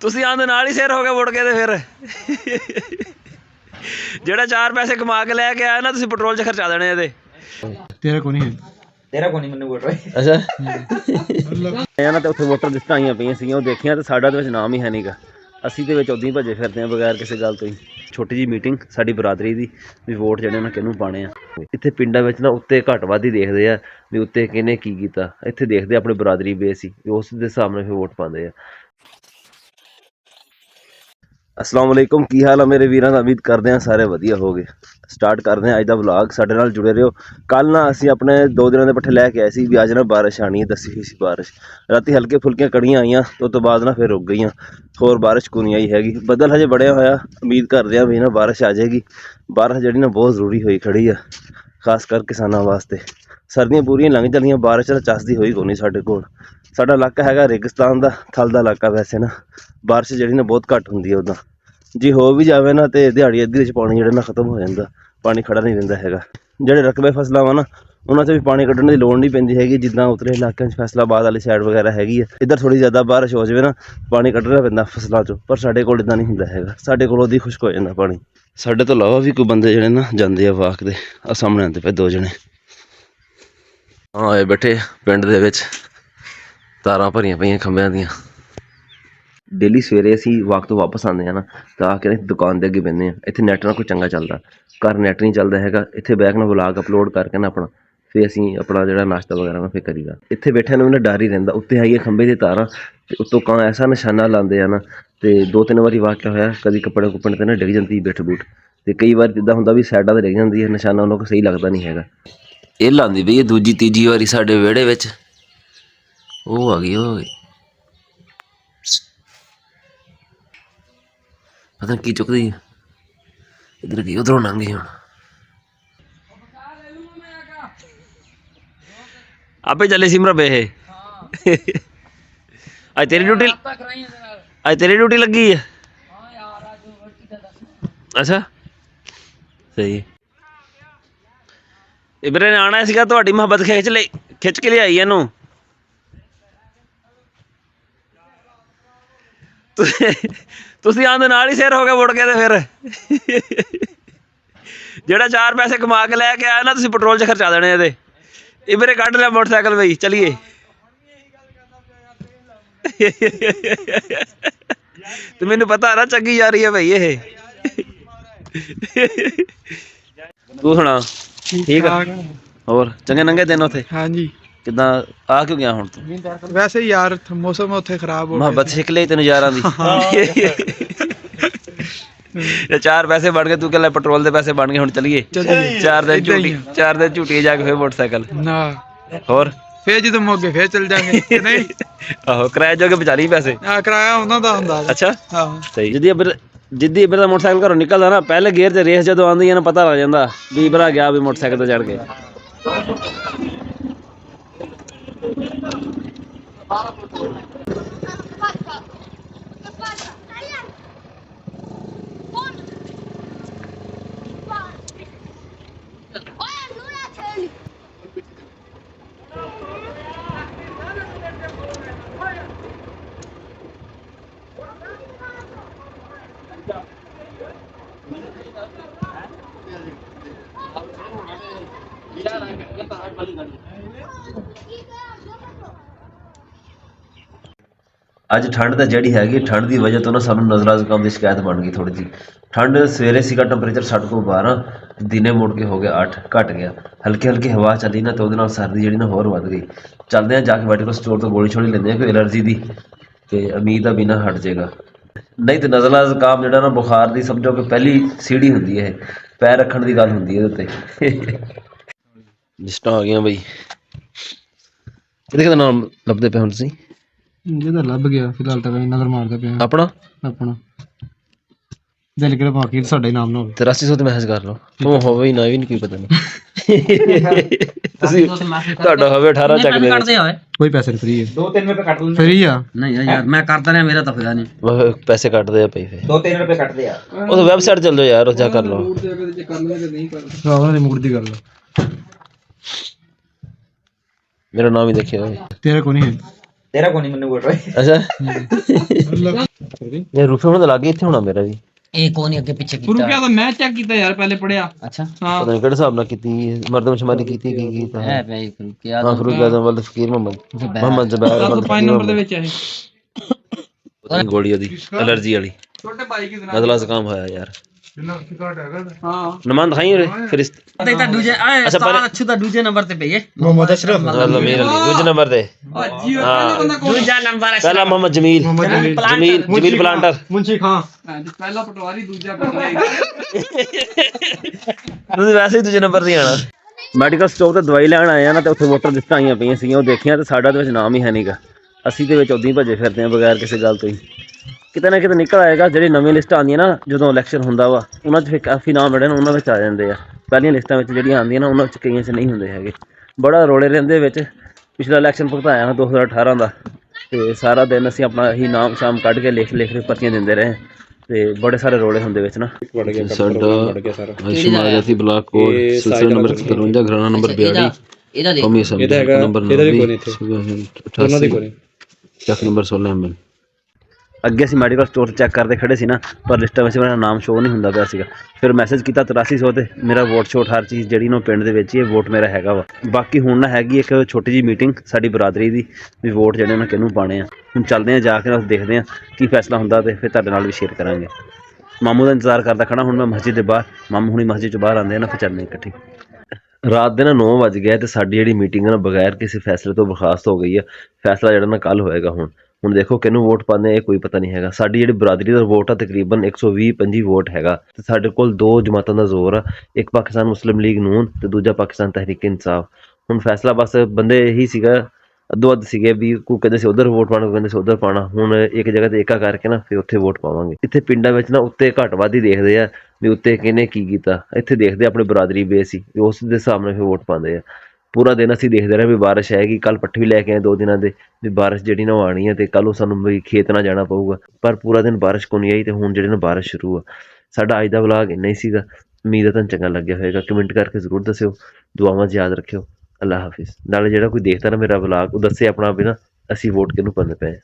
ਤੁਸੀਂ ਆਂਦੇ ਨਾਲ ਹੀ ਸਿਰ ਹੋ ਕੇ ਮੁੜ ਕੇ ਤੇ ਫਿਰ ਜਿਹੜਾ 4 ਪੈਸੇ ਕਮਾ ਕੇ ਲੈ ਕੇ ਆਇਆ ਨਾ ਤੁਸੀਂ ਪੈਟਰੋਲ 'ਚ ਖਰਚਾ ਦੇਣੇ ਇਹਦੇ। ਤੇਰਾ ਕੋਈ ਨਹੀਂ ਮੈਨੂੰ ਵੋਟਰ ਅੱਛਾ ਇਹਨਾਂ ਨੇ ਤੇ ਉੱਥੇ ਵੋਟਰ ਲਿਸਟਾਂ ਆਈਆਂ ਪਈਆਂ ਸੀਗੀਆਂ, ਉਹ ਦੇਖੀਆਂ ਤੇ ਸਾਡਾ ਦੇ ਵਿੱਚ ਨਾਮ ਹੀ ਹੈ ਨਹੀਂਗਾ। ਅਸੀਂ ਦੇ ਵਿੱਚ ਉੱਦਾਂ ਹੀ ਭੱਜੇ ਫਿਰਦੇ ਹਾਂ ਬਗੈਰ ਕਿਸੇ ਗੱਲ ਤੋਂ ਹੀ। ਛੋਟੀ ਜਿਹੀ ਮੀਟਿੰਗ ਸਾਡੀ ਬਰਾਦਰੀ ਦੀ ਵੀ ਵੋਟ ਜਿਹੜੇ ਨਾ ਕਿਹਨੂੰ ਪਾਣੇ ਆ। ਇੱਥੇ ਪਿੰਡਾਂ ਵਿੱਚ ਨਾ ਉੱਤੇ ਘੱਟ ਵੱਧ ਹੀ ਦੇਖਦੇ ਆ ਵੀ ਉੱਤੇ ਕਿਹਨੇ ਕੀ ਕੀਤਾ, ਇੱਥੇ ਦੇਖਦੇ ਆਪਣੇ ਬਰਾਦਰੀ ਬੇਸ ਹੀ, ਉਸ ਦੇ ਹਿਸਾਬ ਨਾਲ ਫਿਰ ਵੋਟ ਪਾਉਂਦੇ ਆ। अस्सलाम वालेकुम, की हाल है मेरे वीरां दा? उम्मीद करते हैं सारे वधिया हो गए। स्टार्ट करते हैं अज का व्लॉग, साडे नाल जुड़े रहो। कल ना असी अपने 2 दिनों के पट्ठे लैके आए सी भी अज ना बारिश आनी है, दसी हुई सी बारिश। राती हल्के फुल्कियां कड़ियां आईयां तो बाद ना फिर रुक गई, होर बारिश को नहीं आई हैगी। बदल हजे बढ़िया होया, उम्मीद करते हैं भी ना बारिश आ जाएगी। बारिश जी ना बहुत जरूरी हुई खड़ी है, खास कर किसानों वास्ते। सर्दियां पूरियां लंघ चलियां, बारिश चसदी हुई कोई नहीं साडे कोल। साडा इलाका हैगा रेगिस्तान का, थल का इलाका। वैसे ना बारिश जी ना बहुत घट होंगी है, उदा जी हो भी जाए ना तो दिहाड़ी अद्धी पानी जो ना खत्म हो जाता, पानी खड़ा नहीं रहिंदा हैगा। ਜਿਹੜੇ रकबे फसलों वा ना उन्होंने भी पानी कढ़ने की लोड़ नहीं पैंदी हैगी, जिद्दां उतले इलाकों फैसलाबाद वाली साइड वगैरह हैगी है। इधर थोड़ी ज़्यादा बारिश हो जाए ना पानी कढ़ना पैंदा फसलों चों, पर साडे कोल इदां नहीं हुंदा हैगा। साडे कोल उदी खुश्क हो जाता पानी। साडे तो इलावा भी कोई बंदे जिहड़े ना जांदे आ वाक दे, आ सामने आंदे पे 2 जने आए बैठे पिंड दे विच, तारां भरियां पईयां खंभियां दियां। डेली सवेरे असी वाक तो वापस आते हैं ना तो आके दुकान के अगे बहने, इतने नैट ना कोई चंगा चलता, घर नैट नहीं चलता है। इतने बैक ना व्लॉग अपलोड करके ना अपना फिर असी अपना जो नाश्ता वगैरह ना फिर करीदा। इतने बैठे ना डर ही रहिंदा, उत्ते आइए खंभे की तारां ते उत्तों कां ऐसा निशाना लाते हैं ना, तो 2-3 बारी वाक्या होया, कभी कपड़े कुपड़े ते ना डिग जाती बिठ बूठ, तो कई बार जिद्दां हुंदा भी साइडां ते डिग जाती है, निशाना उन्होंने को सही लगता नहीं हैगा। ये लांदी पई है दूजी तीजी वारी साडे विहड़े विच, ओह आ गई ओए पता की चुकदी है, इधर गई उधरों लंघ गई। हुण आपे चले सिमरा पे है आज तेरी ड्यूटी लगी है। अच्छा सही, इबरे ने आना सीगा, तुहाडी मोहब्बत खिच के लियाई इहनूं। ਤੁਸੀਂ ਆਂਦੇ ਨਾਲ ਹੀ ਸਿਰ ਹੋ ਕੇ ਮੁੜ ਕੇ ਤੇ ਫਿਰ ਜਿਹੜਾ 4 ਪੈਸੇ ਕਮਾ ਕੇ ਲੈ ਕੇ ਆਇਆ ਨਾ ਤੁਸੀਂ ਪੈਟਰੋਲ 'ਚ ਖਰਚਾ ਦੇਣੇ ਇਹਦੇ। ਇਹ ਮੇਰੇ ਕੱਢ ਲਿਆ ਮੋਟਰਸਾਈਕਲ ਬਈ, ਚਲੀਏ। ਤੇ ਮੈਨੂੰ ਪਤਾ ਨਾ ਚੰਗੀ ਜਾ ਰਹੀ ਹੈ ਭਾਈ ਇਹ। ਤੂੰ ਸੁਣਾ ਠੀਕ ਆ? ਹੋਰ ਚੰਗੇ ਨੰਗੇ ਦਿਨ ਉੱਥੇ? ਹਾਂਜੀ। ਕਿੱਦਾਂ ਆ ਕਿਉਂ ਗਿਆ ਹੁਣ ਤੂੰ? ਵੈਸੇ ਯਾਰ ਮੌਸਮ ਉੱਥੇ ਖਰਾਬ ਹੋ ਗਿਆ, ਮੁਹੱਬਤ ਸਿੱਖ ਲਈ ਤੈਨੂੰ ਯਾਰਾਂ ਦੀ। 4 ਪੈਸੇ ਬਣ ਗਏ, ਤੂੰ ਕਹਿੰਦਾ ਪੈਟਰੋਲ ਦੇ ਪੈਸੇ ਬਣ ਗਏ, ਹੁਣ ਚਲੀਏ। 4 ਦਿਨ ਝੂਟੀ ਜਾ ਕੇ ਫਿਰ ਮੋਟਰਸਾਈਕਲ ਨਾ ਹੋਰ ਫੇਰ ਜਦੋਂ ਮੋਗੇ ਫੇਰ ਚੱਲ ਜਾਾਂਗੇ। ਨਹੀਂ ਆਹੋ ਕਿਰਾਏ ਜੋਗੇ ਬਚਾ ਲਈ ਪੈਸੇ। ਕਿਰਾਇਆ ਉਹਨਾਂ ਦਾ ਹੁੰਦਾ। ਅੱਛਾ ਹਾਂ ਸਹੀ। ਜਿੱਦੀ ਇੱਧਰ ਦਾ ਮੋਟਰਸਾਈਕਲ ਘਰੋਂ ਨਿਕਲਦਾ ਨਾ, ਪਹਿਲੇ ਗੇਅਰ 'ਚ ਰੇਸ ਜਦੋਂ ਆਉਂਦੀ ਹੈ ਨਾ ਪਤਾ ਲੱਗ ਜਾਂਦਾ ਵੀ ਭਰਾ ਗਿਆ ਵੀ ਮੋਟਰਸਾਈਕਲ ਤੇ ਚੜ ਕੇ। ਅੱਜ ਠੰਡ ਤਾਂ ਜਿਹੜੀ ਹੈਗੀ, ਠੰਡ ਦੀ ਵਜ੍ਹਾ ਤੋਂ ਨਾ ਸਾਨੂੰ ਨਜ਼ਲਾ ਜ਼ੁਕਾਮ ਦੀ ਸ਼ਿਕਾਇਤ ਬਣ ਗਈ ਥੋੜ੍ਹੀ ਜਿਹੀ। ਠੰਡ ਸਵੇਰੇ ਸੀਗਾ ਟੈਂਪਰੇਚਰ 60 ਤੋਂ 12, ਦਿਨੇ ਮੁੜ ਕੇ ਹੋ ਗਿਆ 8, ਘਟ ਗਿਆ। ਹਲਕੀ ਹਲਕੀ ਹਵਾ ਚੱਲੀ ਨਾ ਤਾਂ ਉਹਦੇ ਨਾਲ ਸਰਦੀ ਜਿਹੜੀ ਨਾ ਹੋਰ ਵੱਧ ਗਈ। ਚੱਲਦੇ ਹਾਂ ਜਾ ਕੇ ਮੈਡੀਕਲ ਸਟੋਰ ਤੋਂ ਗੋਲੀ ਛੋਲੀ ਲੈਂਦੇ ਹਾਂ ਕੋਈ ਐਲਰਜੀ ਦੀ, ਤੇ ਉਮੀਦ ਆ ਵੀ ਨਾ ਹਟ ਜਾਏਗਾ। ਨਹੀਂ ਤਾਂ ਨਜ਼ਲਾ ਜ਼ੁਕਾਮ ਜਿਹੜਾ ਨਾ ਬੁਖਾਰ ਦੀ ਸਮਝੋ ਕਿ ਪਹਿਲੀ ਸੀੜੀ ਹੁੰਦੀ ਹੈ, ਪੈਰ ਰੱਖਣ ਦੀ ਗੱਲ ਹੁੰਦੀ ਹੈ ਇਹਦੇ ਉੱਤੇ। ਲਿਸਟਾਂ ਆ ਗਈਆਂ ਬਈ, ਕਿਹਦੇ ਨਾਮ ਲੱਭਦੇ ਪਏ ਹੁਣ ਤੁਸੀਂ? ਜਿਹਦਾ ਲੱਭ ਗਿਆ ਫਿਲਹਾਲ ਤਾਂ ਨਜ਼ਰ ਮਾਰਦਾ ਪਿਆ। ਆਪਣਾ ਦਿਲ ਕਿਹੜਾ ਬਾਕੀ ਸਾਡਾ ਹੀ ਨਾਮ ਨਾ ਹੋਵੇ। 8300 ਤੇ ਮੈਸੇਜ ਕਰ ਲਓ, ਉਹ ਹੋਵੇ ਹੀ ਨਾ ਵੀ ਨਹੀਂ ਕੋਈ ਪਤਾ ਨਹੀਂ। ਤੁਸੀਂ ਤੁਹਾਡਾ ਹੋਵੇ 18 ਚੱਕ ਦੇ ਕੋਈ ਪੈਸੇ ਨਹੀਂ, ਫ੍ਰੀ ਹੈ। 2-3 ਰੁਪਏ ਕੱਟ ਲੈਂਦੇ ਫ੍ਰੀ ਆ। ਨਹੀਂ ਯਾਰ ਮੈਂ ਕਰਦਾ ਰਿਹਾ, ਮੇਰਾ ਤਾਂ ਫਾਇਦਾ ਨਹੀਂ। ਪੈਸੇ ਕੱਟਦੇ ਆ ਪਈ, ਫਿਰ 2-3 ਰੁਪਏ ਕੱਟਦੇ ਆ। ਉਹ ਤਾਂ ਵੈਬਸਾਈਟ ਚੱਲ ਜਾਓ ਯਾਰ, ਉਹ ਜਾ ਕਰ ਲਓ। ਉਹਨਾਂ ਦੇ ਮੂਡ ਦੀ ਗੱਲ। ਮੇਰਾ ਨਾਮ ਹੀ ਦੇਖਿਓ। ਤੇਰਾ ਕੋਈ ਨਹੀਂ तेरा को नहीं मैंने बोल रहा अच्छा ये रूफे होने ਲੱਗੇ ਇੱਥੇ ਹੋਣਾ ਮੇਰਾ ਵੀ ए कौन है आगे पीछे ਗੁਰੂ ਕਿਆ ਤਾਂ ਮੈਂ ਚੈੱਕ ਕੀਤਾ ਯਾਰ ਪਹਿਲੇ ਪੜਿਆ अच्छा ਹਾਂ ਪਤਾ ਨਹੀਂ ਕਿਹੜੇ ਹਿਸਾਬ ਨਾਲ ਕੀਤੀ ਮਰਦਮਸ਼ੁਮਾਰੀ ਕੀਤੀ ਕੀ ਕੀਤਾ है भाई क्या ਹਾਂ ਫਰੂਕ ਆਜ਼ਮ ਵੱਲ ਫਕੀਰ ਮੁਹੰਮਦ ਜ਼ਬੈਰ 5 ਨੰਬਰ ਦੇ ਵਿੱਚ ਹੈ ਗੋਲੀ ਉਹਦੀ ਐਲਰਜੀ ਵਾਲੀ ਛੋਟੇ ਭਾਈ ਕੀ ਨਜ਼ਲਾ ਜ਼ੁਕਾਮ ਹੋਇਆ ਯਾਰ ਹਾਂ ਨਮਾਨ ਦਿਖਾਈ ਉਰੇ ਫਿਰ ਇਸ देखता दूजे अच्छा, पर- अच्छू ता दूजे नंबर पे भैया ਮੁਹੰਮਦ ਅਸ਼ਰਫ ਅੱਲਾ ਮੇਰ ਅਲੀ ਦੂਜੇ ਨੰਬਰ ਤੇ ਜੀ ਪਹਿਲੇ ਬੰਦਾ ਕੋਲ दूजा नंबर ਪਹਿਲਾ ਮੁਹੰਮਦ ਜਮੀਲ ਜਮੀਲ ਪਲਾਂਟਰ ਮੁੰਸ਼ੀ ਖਾਂ ਪਹਿਲਾ ਪਟਵਾਰੀ ਦੂਜਾ ਪਟਵਾਰੀ ਤੁਸੀਂ ਵੈਸੇ ਹੀ ਦੂਜੇ ਨੰਬਰ ਤੇ ਆਣਾ ਮੈਡੀਕਲ ਸਟੋਰ ਤੇ ਦਵਾਈ ਲੈਣ ਆਏ ਆ ਨਾ ਤੇ ਉੱਥੇ ਵੋਟਰ ਲਿਸਟਾਂ ਆਈਆਂ ਪਈਆਂ ਸੀਗੀਆਂ ਉਹ ਦੇਖੀਆਂ ਤੇ ਸਾਡਾ ਦੇ ਵਿੱਚ ਨਾਮ ਹੀ ਹੈ ਨਹੀਂਗਾ ਅਸੀਂ ਦੇ ਵਿੱਚ ਉਦੋਂ ਹੀ ਭੱਜੇ ਫਿਰਦੇ ਆ ਬਗੈਰ ਕਿਸੇ ਗੱਲ ਤੋਂ ਹੀ ਕਿਤੇ ਨਾ ਕਿਤੇ ਨਿਕਲ ਆਏਗਾ ਜਿਹੜੀ ਨਵੀਂ ਲਿਸਟ ਆਉਂਦੀਆਂ ਨਾ ਜਦੋਂ ਇਲੈਕਸ਼ਨ ਹੁੰਦਾ ਵਾ ਉਹਨਾਂ 'ਚ ਫਿਰ ਕਾਫੀ ਨਾਮ ਜਿਹੜੇ ਨੇ ਉਹਨਾਂ ਵਿੱਚ ਆ ਜਾਂਦੇ ਆ ਪਹਿਲੀਆਂ ਲਿਸਟਾਂ ਵਿੱਚ ਜਿਹੜੀਆਂ ਆਉਂਦੀਆਂ ਨਾ ਉਹਨਾਂ 'ਚ ਕਈਆਂ 'ਚ ਨਹੀਂ ਹੁੰਦੇ ਹੈਗੇ ਬੜਾ ਰੋਲੇ ਰਹਿੰਦੇ ਵਿੱਚ ਪਿਛਲਾ ਇਲੈਕਸ਼ਨ ਭੁਗਤਾਇਆ 2018 ਦਾ ਤੇ ਸਾਰਾ ਦਿਨ ਅਸੀਂ ਆਪਣਾ ਹੀ ਨਾਮ ਸ਼ਾਮ ਕੱਢ ਕੇ ਲਿਖ ਕੇ ਪਰਚੀਆਂ ਦਿੰਦੇ ਰਹੇ ਤੇ ਬੜੇ ਸਾਰੇ ਰੋਲੇ ਹੁੰਦੇ ਵਿੱਚ ਨਾ ਸਾਡਾ ਆਸ਼ਮਾਜਤੀ ਬਲਾਕ ਕੋਡ ਸਿਲਸਿਲਾ ਨੰਬਰ 53 ਘਰਾਣਾ ਨੰਬਰ 42 ਇਹਦਾ ਦੇਖ ਕੌਮੀ ਅਸੈਂਬਲੀ ਇਹਦਾ ਹੈਗਾ, ਨੰਬਰ ਇਹਦਾ ਵੀ ਕੋਈ ਨਹੀਂ 88 ਉਹਨਾਂ ਦੇ ਕੋਲ ਚੱਕ ਨੰਬਰ 16 ਐਮਐਲ ਅੱਗੇ ਅਸੀਂ ਮੈਡੀਕਲ ਸਟੋਰ ਚੈੱਕ ਕਰਦੇ ਖੜੇ ਸੀ ਨਾ ਪਰ ਲਿਸਟਾਂ ਵਿੱਚ ਮੇਰਾ ਨਾਮ ਸ਼ੋਅ ਨਹੀਂ ਹੁੰਦਾ ਪਿਆ ਸੀਗਾ ਫਿਰ ਮੈਸੇਜ ਕੀਤਾ 8300 ਤੇ ਮੇਰਾ ਵੋਟ ਛੋਟ ਹਰ ਚੀਜ਼ ਜਿਹੜੀ ਨੂੰ ਪਿੰਡ ਦੇ ਵਿੱਚ ਹੀ ਇਹ ਵੋਟ ਮੇਰਾ ਹੈਗਾ ਵਾ ਬਾਕੀ ਹੁਣ ਨਾ ਹੈਗੀ ਇੱਕ ਛੋਟੀ ਜਿਹੀ ਮੀਟਿੰਗ ਸਾਡੀ ਬਰਾਦਰੀ ਦੀ ਵੀ ਵੋਟ ਜਿਹੜੇ ਉਹਨਾਂ ਕਿਹਨੂੰ ਪਾਣੇ ਆ ਹੁਣ ਚੱਲਦੇ ਆ ਜਾ ਕੇ ਦੇਖਦੇ ਆ ਕੀ ਫੈਸਲਾ ਹੁੰਦਾ ਤੇ ਫਿਰ ਤੁਹਾਡੇ ਨਾਲ ਵੀ ਸ਼ੇਅਰ ਕਰਾਂਗੇ ਮਾਮੂ ਦਾ ਇੰਤਜ਼ਾਰ ਕਰਦਾ ਖੜਾ ਹੁਣ ਮੈਂ ਮਸਜਿਦ ਦੇ ਬਾਹਰ ਮਾਮੂ ਹੁਣੀ ਮਸਜਿਦ ਚੋਂ ਬਾਹਰ ਆਉਂਦੇ ਆ ਨਾ ਫਿਰ ਚੱਲਦੇ ਇਕੱਠੇ ਰਾਤ ਦੇ ਨਾ 9 ਵਜ ਗਿਆ ਤੇ ਸਾਡੀ ਜਿਹੜੀ ਮੀਟਿੰਗ ਹੈ ਨਾ ਬਗੈਰ ਕਿਸੇ ਫੈਸਲੇ ਤੋਂ ਬਰਖਾਸਤ ਹੋ ਗਈ ਆ ਫੈਸਲਾ ਜਿਹੜਾ ਨਾ ਕੱਲ ਹੋਏਗਾ ਹੁਣ ਦੇਖੋ ਕਿਹਨੂੰ ਵੋਟ ਪਾਉਂਦੇ ਆ ਇਹ ਕੋਈ ਪਤਾ ਨਹੀਂ ਹੈਗਾ ਸਾਡੀ ਜਿਹੜੀ ਬਰਾਦਰੀ ਦਾ ਵੋਟ ਆ ਤਕਰੀਬਨ 120-25 ਵੋਟ ਹੈਗਾ ਤੇ ਸਾਡੇ ਕੋਲ ਦੋ ਜਮਾਤਾਂ ਦਾ ਜ਼ੋਰ ਆ ਇੱਕ ਪਾਕਿਸਤਾਨ ਮੁਸਲਿਮ ਲੀਗ ਨੂਨ ਤੇ ਦੂਜਾ ਪਾਕਿਸਤਾਨ ਤਹਿਰੀਕ ਇਨਸਾਫ ਹੁਣ ਫੈਸਲਾ ਬਸ ਬੰਦੇ ਇਹੀ ਸੀਗਾ ਅੱਧੋ ਅੱਧ ਸੀਗੇ ਵੀ ਕੋਈ ਕਹਿੰਦੇ ਸੀ ਉਧਰ ਵੋਟ ਪਾਉਣਾ ਕੋਈ ਕਹਿੰਦੇ ਸੀ ਉਧਰ ਪਾਉਣਾ ਹੁਣ ਇੱਕ ਜਗ੍ਹਾ ਤੇ ਏਕਾ ਕਰਕੇ ਨਾ ਫਿਰ ਉੱਥੇ ਵੋਟ ਪਾਵਾਂਗੇ ਇੱਥੇ ਪਿੰਡਾਂ ਵਿੱਚ ਨਾ ਉੱਤੇ ਘੱਟ ਵੱਧ ਹੀ ਦੇਖਦੇ ਆ ਵੀ ਉੱਤੇ ਕਿਹਨੇ ਕੀ ਕੀਤਾ ਇੱਥੇ ਦੇਖਦੇ ਆਪਣੇ ਬਰਾਦਰੀ ਬੇਸ ਹੀ ਉਸ ਦੇ ਹਿਸਾਬ ਨਾਲ ਫਿਰ ਵੋਟ ਪਾਉਂਦੇ ਆ ਪੂਰਾ ਦਿਨ ਅਸੀਂ ਦੇਖਦੇ ਰਹੇ ਵੀ ਬਾਰਿਸ਼ ਆਏਗੀ ਕੱਲ ਪੱਠੇ ਵੀ ਲੈ ਕੇ ਆਏ 2 ਦਿਨਾਂ ਦੇ ਵੀ ਬਾਰਿਸ਼ ਜਿਹੜੀ ਨਾ ਉਹ ਆਉਣੀ ਹੈ ਤੇ ਕੱਲ ਨੂੰ ਸਾਨੂੰ ਵੀ ਖੇਤ ਨਾ ਜਾਣਾ ਪਊਗਾ ਪਰ ਪੂਰਾ ਦਿਨ ਬਾਰਿਸ਼ ਕੋਈ ਨਹੀਂ ਆਈ ਤੇ ਹੁਣ ਜਿਹੜੇ ਨਾ ਬਾਰਿਸ਼ ਸ਼ੁਰੂ ਆ ਸਾਡਾ ਅੱਜ ਦਾ ਵਲੌਗ ਇੰਨਾ ਹੀ ਸੀਗਾ ਉਮੀਦ ਹੈ ਤੁਹਾਨੂੰ ਚੰਗਾ ਲੱਗਿਆ ਹੋਵੇਗਾ ਕਮੈਂਟ ਕਰਕੇ ਜ਼ਰੂਰ ਦੱਸਿਓ ਦੁਆਵਾਂ 'ਚ ਯਾਦ ਰੱਖਿਓ ਅੱਲਾ ਹਾਫਿਜ਼ ਨਾਲੇ ਜਿਹੜਾ ਕੋਈ ਦੇਖਦਾ ਨਾ ਮੇਰਾ ਵਲੌਗ ਉਹ ਦੱਸੇ ਆਪਣਾ ਵੀ ਨਾ ਅਸੀਂ ਵੋਟ ਕਿਹਨੂੰ ਪਾਉਂਦੇ ਪਏ